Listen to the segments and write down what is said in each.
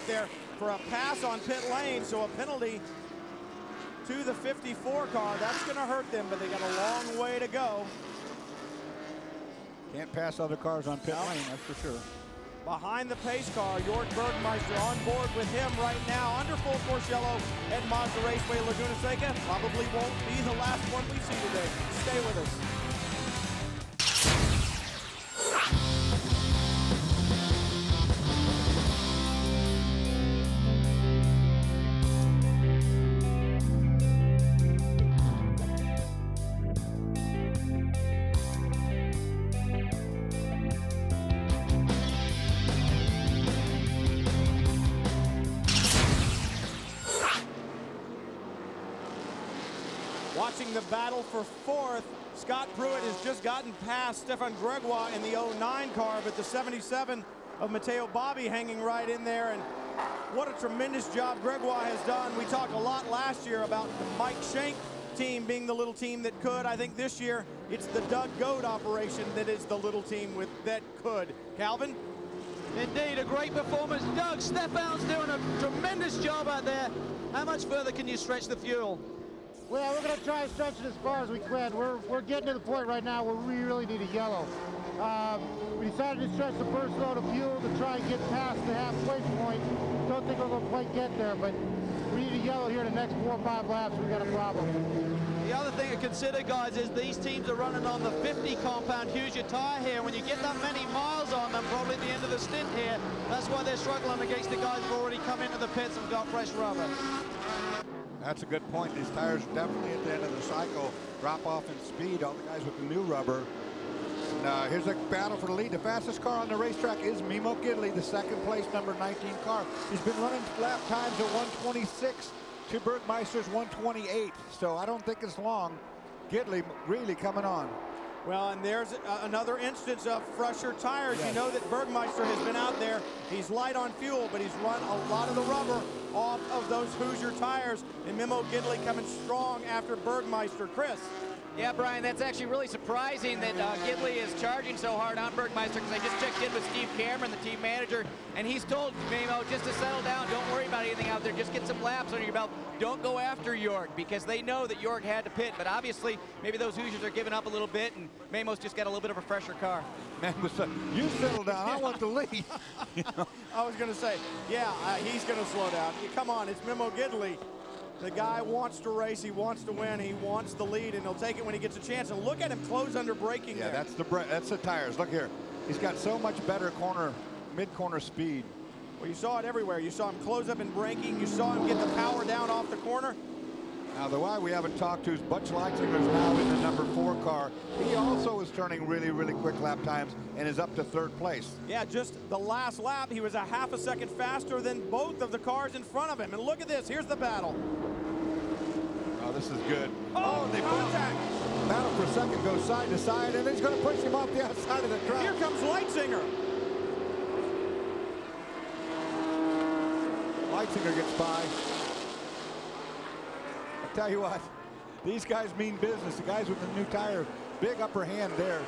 there for a pass on pit lane, so a penalty to the 54 car. That's going to hurt them, but they got a long way to go. Can't pass other cars on pit lane, that's for sure. Behind the pace car, Jörg Bergmeister on board with him right now under full force yellow at Mazda Raceway Laguna Seca. Probably won't be the last one we see today. Stay with us. Watching the battle for fourth, Scott Pruitt has just gotten past Stefan Gregoire in the 09 car, but the 77 of Matteo Bobbi hanging right in there. And what a tremendous job Gregoire has done. We talked a lot last year about the Mike Shank team being the little team that could. I think this year it's the Doug Goad operation that is the little team that could. Calvin? Indeed, a great performance. Doug, Stefan's doing a tremendous job out there. How much further can you stretch the fuel? Well, we're going to try and stretch it as far as we can. We're getting to the point right now where we really need a yellow. We decided to stretch the first load of fuel to try and get past the halfway point. Don't think we're going to quite get there, but we need a yellow here the next 4 or 5 laps. We got a problem. The other thing to consider, guys, is these teams are running on the 50 compound Hoosier tire here. When you get that many miles on them, probably at the end of the stint here, that's why they're struggling against the guys who've already come into the pits and got fresh rubber. That's a good point. These tires definitely at the end of the cycle drop off in speed. All the guys with the new rubber. And here's a battle for the lead. The fastest car on the racetrack is Mimo Gidley, the second place number 19 car. He's been running lap times at 126 to Bergmeister's 128. So I don't think it's long. Gidley really coming on. Well, and there's another instance of fresher tires. Yes. You know that Bergmeister has been out there. He's light on fuel, but he's run a lot of the rubber off of those Hoosier tires. And Mimo Gidley coming strong after Bergmeister. Chris? Yeah, Brian, that's actually really surprising that Gidley is charging so hard on Bergmeister, because I just checked in with Steve Cameron, the team manager, and he's told Mimo just to settle down, don't worry about anything out there, just get some laps under your belt, don't go after Jörg, because they know that Jörg had to pit, but obviously maybe those Hoosiers are giving up a little bit, and Mimo's just got a little bit of a fresher car. Man, you settle down, I want the lead. You know? I was going to say, yeah, he's going to slow down. Come on, it's Mimo Gidley. The guy wants to race, he wants to win, he wants the lead, and he'll take it when he gets a chance. And look at him close under braking there. Yeah, that's the tires. Look here. He's got so much better mid-corner speed. Well, you saw it everywhere. You saw him close up in braking. You saw him get the power down off the corner. Now, the guy we haven't talked to is Butch Leitzinger's now in the number 4 car. He also is turning really, really quick lap times and is up to 3rd place. Yeah, just the last lap, he was a half a second faster than both of the cars in front of him. And look at this. Here's the battle. Oh, this is good. Oh, they contact. Battle for second goes side to side, and he's going to push him off the outside of the track. Here comes Leitzinger. Leitzinger gets by. I tell you what, these guys mean business. The guys with the new tire, big upper hand there.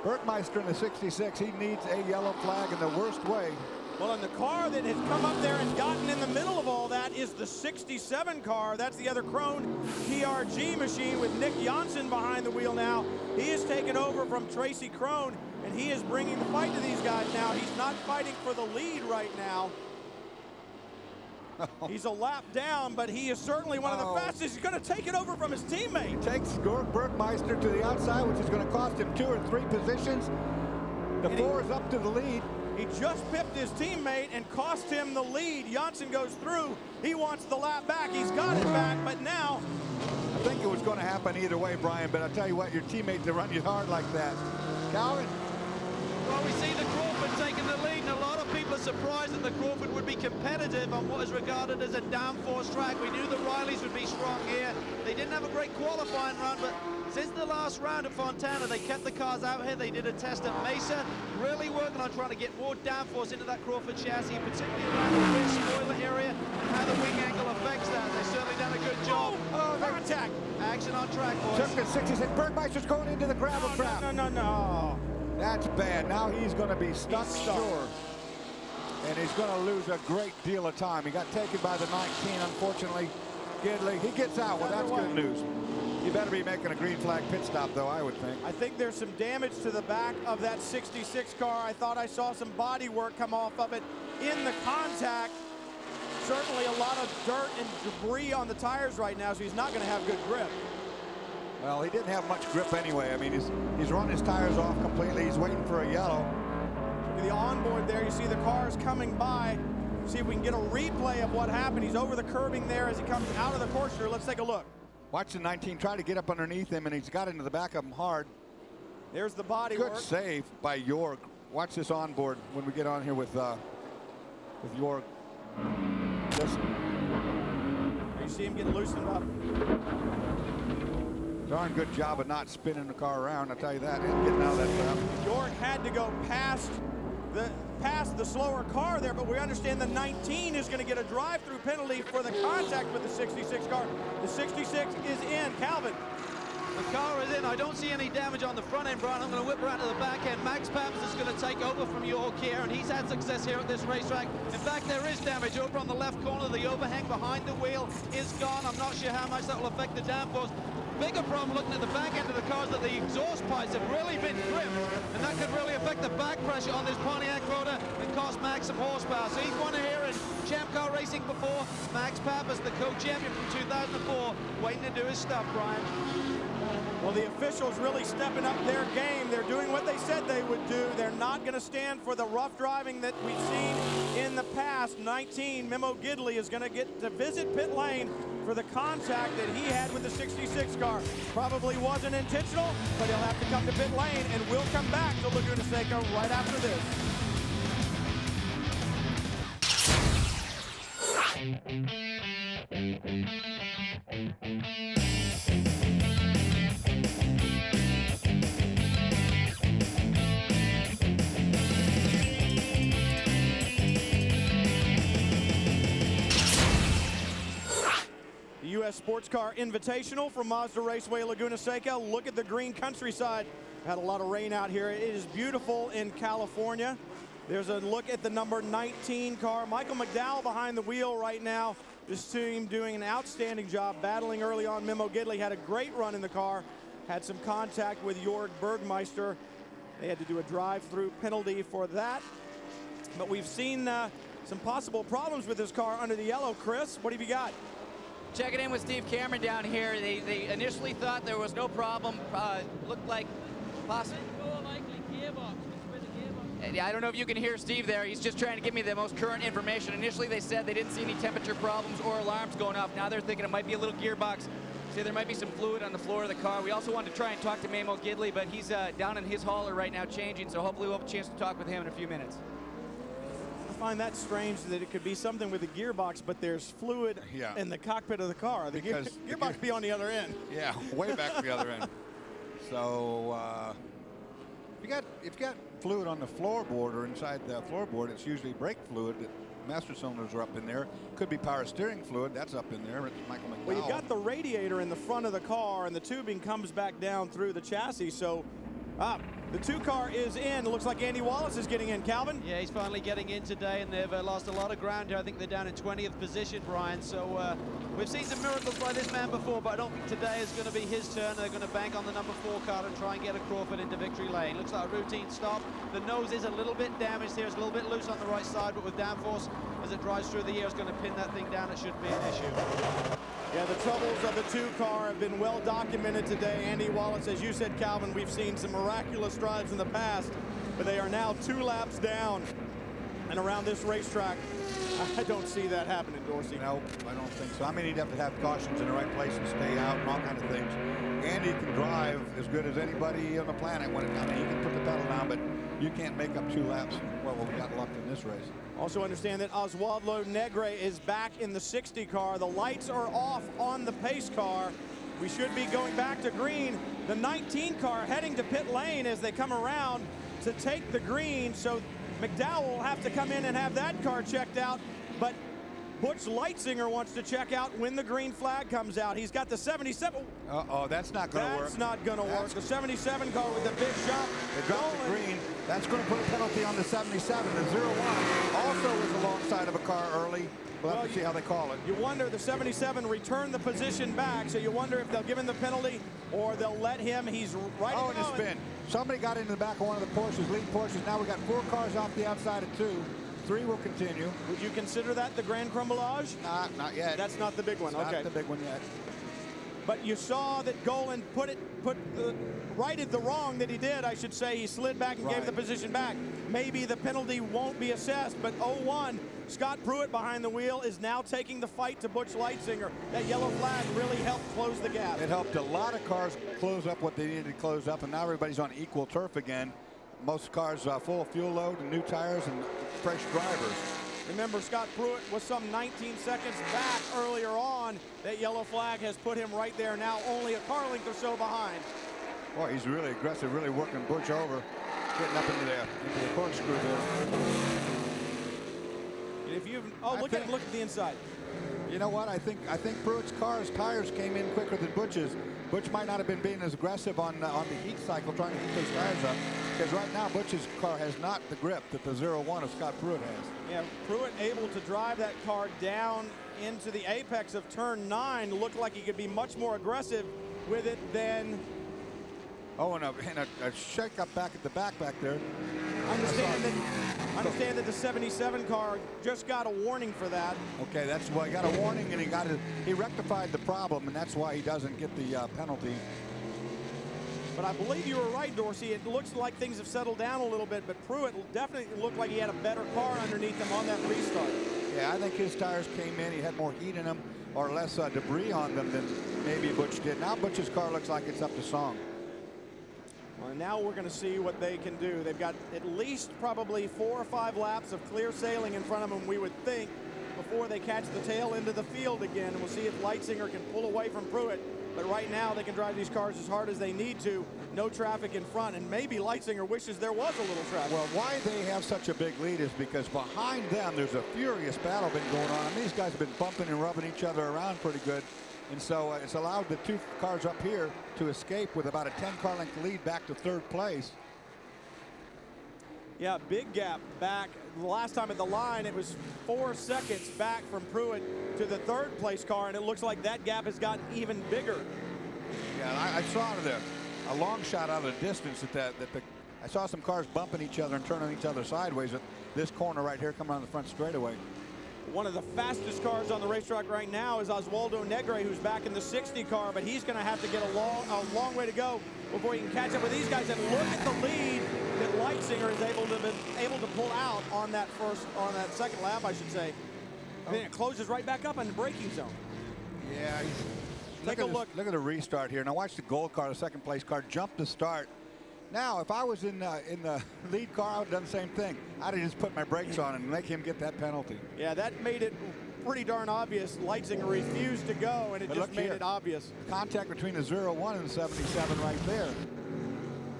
Bergmeister in the 66, he needs a yellow flag in the worst way. Well, and the car that has come up there and gotten in the middle of all that is the 67 car. That's the other Krone PRG machine with Nick Janssen behind the wheel now. He has taken over from Tracy Krone, and he is bringing the fight to these guys now. He's not fighting for the lead right now. He's a lap down, but he is certainly one of the fastest. He's going to take it over from his teammate. Takes Jörg Bergmeister to the outside, which is going to cost him 2 or 3 positions. The 4 is up to the lead. He just pipped his teammate and cost him the lead. Janssen goes through. He wants the lap back. He's got it back, but now... I think it was going to happen either way, Brian, but I'll tell you what, your teammate to run you hard like that. Calvin? Well, we see the Crawford taking the lead, and a lot of people are surprised that the Crawford would be competitive on what is regarded as a downforce track. We knew the Rileys would be strong here. They didn't have a great qualifying run, but since the last round at Fontana, they kept the cars out here. They did a test at Mesa, really working on trying to get more downforce into that Crawford chassis, particularly around the rear spoiler area and how the wing angle affects that. They've certainly done a good job. Contact. Action on track, boys. Took the 66. Bergmeister's going into the gravel trap. No. That's bad. Now he's going to be stuck. Sure. and he's going to lose a great deal of time. He got taken by the 19, unfortunately. Gidley, he gets out. Well, that's good news. You better be making a green flag pit stop, though, I would think. I think there's some damage to the back of that 66 car. I thought I saw some body work come off of it in the contact. Certainly a lot of dirt and debris on the tires right now, so he's not going to have good grip. Well, he didn't have much grip anyway. I mean, he's run his tires off completely. He's waiting for a yellow. Look at the onboard there. You see the cars coming by. See if we can get a replay of what happened. He's over the curbing there as he comes out of the caution. Let's take a look. Watch the 19 try to get up underneath him, and he's got into the back of him hard. There's the body Good work. save by Jorg. Watch this onboard when we get on here with Jorg. Listen. You see him getting loosened up. Darn good job of not spinning the car around, I'll tell you that, and getting out of that trap. Jorg had to go past the slower car there, but we understand the 19 is going to get a drive-through penalty for the contact with the 66 car. The 66 is in. Calvin. The car is in. I don't see any damage on the front end, Brian. I'm going to whip around to the back end. Max Pappas is going to take over from Jorg here, and he's had success here at this racetrack. In fact, there is damage over on the left corner. The overhang behind the wheel is gone. I'm not sure how much that will affect the downforce. Bigger problem looking at the back end of the car is that the exhaust pipes have really been crimped, and that could really affect the back pressure on this Pontiac rotor and cost Max some horsepower. So he's won here in Champ Car Racing before. Max Pappas, the co-champion from 2004, waiting to do his stuff, Brian. Well, the officials really stepping up their game. They're doing what they said they would do. They're not going to stand for the rough driving that we've seen in the past. 19, Memo Gidley, is going to get to visit pit lane for the contact that he had with the 66 car. Probably wasn't intentional, but he'll have to come to pit lane, and we'll come back to Laguna Seca right after this. U.S. Sports Car Invitational from Mazda Raceway Laguna Seca. Look at the green countryside. Had a lot of rain out here. It is beautiful in California. There's a look at the number 19 car. Michael McDowell behind the wheel right now. This team doing an outstanding job battling early on. Memo Gidley had a great run in the car. Had some contact with Jorg Bergmeister. They had to do a drive-through penalty for that. But we've seen some possible problems with this car under the yellow. Chris, what have you got? Checking in with Steve Cameron down here. They initially thought there was no problem. Looked like possible. I don't know if you can hear Steve there. He's just trying to give me the most current information. Initially, they said they didn't see any temperature problems or alarms going off. Now they're thinking it might be a little gearbox. See, there might be some fluid on the floor of the car. We also wanted to try and talk to Memo Gidley, but he's down in his hauler right now changing, so hopefully we'll have a chance to talk with him in a few minutes. I find that strange that it could be something with the gearbox, but there's fluid in the cockpit of the car. The gearbox be on the other end. Yeah, way back to the other end. So if you got fluid on the floorboard or inside the floorboard, it's usually brake fluid. Master cylinders are up in there. Could be power steering fluid. That's up in there. It's Michael McDowell. Well, you've got the radiator in the front of the car, and the tubing comes back down through the chassis. So the 2 car is in. It looks like Andy Wallace is getting in. Calvin? Yeah, he's finally getting in today, and they've lost a lot of ground here. I think they're down in 20th position, Brian. So we've seen some miracles by this man before, but I don't think today is going to be his turn. They're going to bank on the number 4 car and try and get a Crawford into victory lane. Looks like a routine stop. The nose is a little bit damaged here. It's a little bit loose on the right side, but with downforce as it drives through the air, it's going to pin that thing down. It shouldn't be an issue. Yeah, the troubles of the 2 car have been well documented today. Andy Wallace, as you said, Calvin, we've seen some miraculous drives in the past, but they are now 2 laps down and around this racetrack. I don't see that happening, Dorsey. No, I don't think so. I mean, he'd have to have cautions in the right place and stay out and all kind of things. Andy can drive as good as anybody on the planet when it comes. He can put the pedal down, but you can't make up 2 laps. Well, we got luck in this race. Also understand that Oswaldo Negre is back in the 60 car. The lights are off on the pace car. We should be going back to green. The 19 car heading to pit lane as they come around to take the green. So McDowell will have to come in and have that car checked out. But Butch Leitzinger wants to check out when the green flag comes out. He's got the 77. Uh-oh, that's not going to work. That's not going to work. The 77 car with the big shot. They dropped the green. That's going to put a penalty on the 77. The 0-1 also was alongside of a car early. We'll have to see how they call it. You wonder, the 77 returned the position back, so you wonder if they'll give him the penalty or they'll let him. He's right in the spin. Somebody got into the back of one of the Porsches, lead Porsches. Now we got 4 cars off the outside of 2. 3 will continue. Would you consider that the Grand Crumblage? Not yet. That's not the big one. It's not the big one yet. But you saw that Golan righted the wrong that he did, I should say. He slid back and gave the position back. Maybe the penalty won't be assessed, but 0-1, Scott Pruitt behind the wheel is now taking the fight to Butch Leitzinger. That yellow flag really helped close the gap. It helped a lot of cars close up what they needed to close up, and now everybody's on equal turf again. Most cars full of fuel load and new tires and fresh drivers. Remember, Scott Pruitt was some 19 seconds back earlier on. That yellow flag has put him right there now, only a car length or so behind. Boy, he's really aggressive, really working Butch over, getting up into the corkscrew there. And if you've look at the inside. You know what? I think Pruitt's tires came in quicker than Butch's. Butch might not have been being as aggressive on the heat cycle, trying to heat those tires up. Because right now, Butch's car has not the grip that the 0-1 of Scott Pruitt has. Yeah, Pruitt able to drive that car down into the apex of turn 9. Looked like he could be much more aggressive with it than... Oh, and a shake-up back at the back there. Understand that the 77 car just got a warning for that. Okay, that's why he got a warning, and he rectified the problem, and that's why he doesn't get the penalty. But I believe you were right, Dorsey. It looks like things have settled down a little bit, but Pruitt definitely looked like he had a better car underneath him on that restart. Yeah, I think his tires came in. He had more heat in them or less debris on them than maybe Butch did. Now Butch's car looks like it's up to song. Well, now we're going to see what they can do. They've got at least probably 4 or 5 laps of clear sailing in front of them, we would think, before they catch the tail into the field again. And we'll see if Leitzinger can pull away from Pruitt. But right now, they can drive these cars as hard as they need to. No traffic in front, and maybe Leitzinger wishes there was a little traffic. Well, why they have such a big lead is because behind them, there's a furious battle been going on. I mean, these guys have been bumping and rubbing each other around pretty good. And so it's allowed the 2 cars up here to escape with about a 10-car length lead back to 3rd place. Yeah, big gap back. The last time at the line, it was 4 seconds back from Pruitt to the 3rd place car, and it looks like that gap has gotten even bigger. Yeah, I saw a long shot out of the distance I saw some cars bumping each other and turning each other sideways at this corner right here coming on the front straightaway. One of the fastest cars on the racetrack right now is Oswaldo Negre, who's back in the 60 car, but he's going to have to get a long way to go before he can catch up with these guys. And look at the lead that Leitzinger is able to pull out on that second lap, I should say. And then it closes right back up in the braking zone. Yeah, take a look. Look at the restart here. Now watch the gold car, the 2nd place car, jump to start. Now, if I was in the lead car, I would have done the same thing. I'd have just put my brakes on and make him get that penalty. Yeah, that made it pretty darn obvious. Leitzinger refused to go, and it just made it obvious. Contact between the 0-1 and the 77 right there.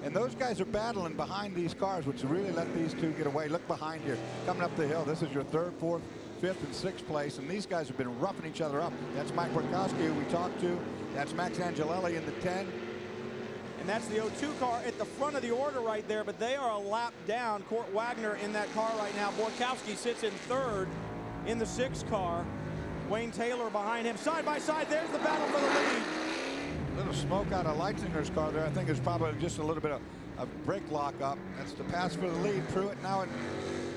And those guys are battling behind these cars, which really let these 2 get away. Look behind here, coming up the hill. This is your 3rd, 4th, 5th, and 6th place, and these guys have been roughing each other up. That's Mike Borkowski, who we talked to. That's Max Angelelli in the 10. And that's the 02 car at the front of the order right there, but they are a lap down. Court Wagner in that car right now. Borkowski sits in 3rd in the 6 car. Wayne Taylor behind him. Side by side, there's the battle for the lead. A little smoke out of Leitzinger's car there. I think it's probably just a little bit of brake lock up. That's the pass for the lead. Pruitt now at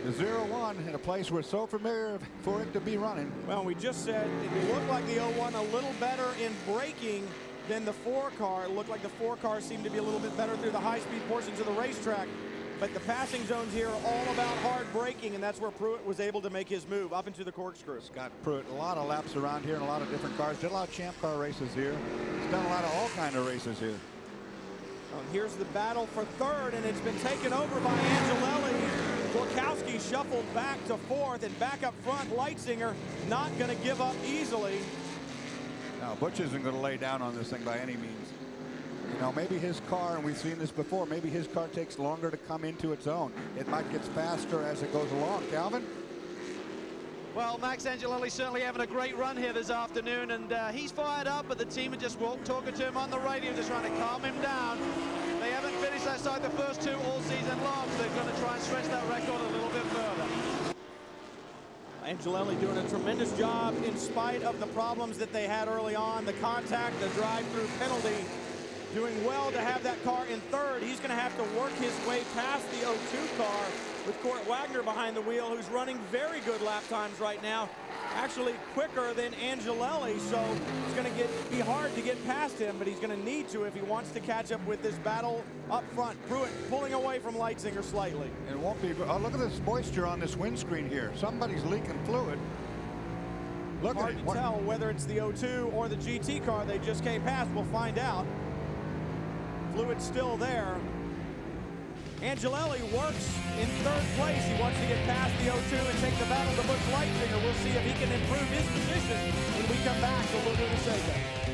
the 0-1 in a place we're so familiar for it to be running. Well, we just said it looked like the 01 a little better in braking than the 4 car. It looked like the 4 car seemed to be a little bit better through the high-speed portions of the racetrack. But the passing zones here are all about hard braking, and that's where Pruitt was able to make his move up into the corkscrew. Scott Pruitt, a lot of laps around here and a lot of different cars. Did a lot of champ car races here. He's done a lot of all kind of races here. Here's the battle for 3rd, and it's been taken over by Angelelli. Borkowski shuffled back to 4th, and back up front, Leitzinger not going to give up easily. Now, Butch isn't going to lay down on this thing by any means. You know, maybe his car, and we've seen this before, maybe his car takes longer to come into its own. It might get faster as it goes along. Calvin? Well, Max Angelelli certainly having a great run here this afternoon, and he's fired up, but the team are just talking to him on the radio, just trying to calm him down. They haven't finished outside the first two all season long, so they're going to try and stretch that record a little bit further. Angelelli doing a tremendous job in spite of the problems that they had early on, the contact, the drive-through penalty. Doing well to have that car in third. He's going to have to work his way past the 02 car with Court Wagner behind the wheel, who's running very good lap times right now, actually quicker than Angelelli, so it's going to be hard to get past him, but he's going to need to if he wants to catch up with this battle up front. Pruitt pulling away from Leitzinger slightly. It won't be, oh, look at this moisture on this windscreen here. Somebody's leaking fluid. Look Hard at it. to tell whether it's the 02 or the GT car they just came past. We'll find out. Fluid's still there. Angelelli works in third place. He wants to get past the 02 and take the battle to Butch Leitzinger. We'll see if he can improve his position when we come back to Laguna Seca.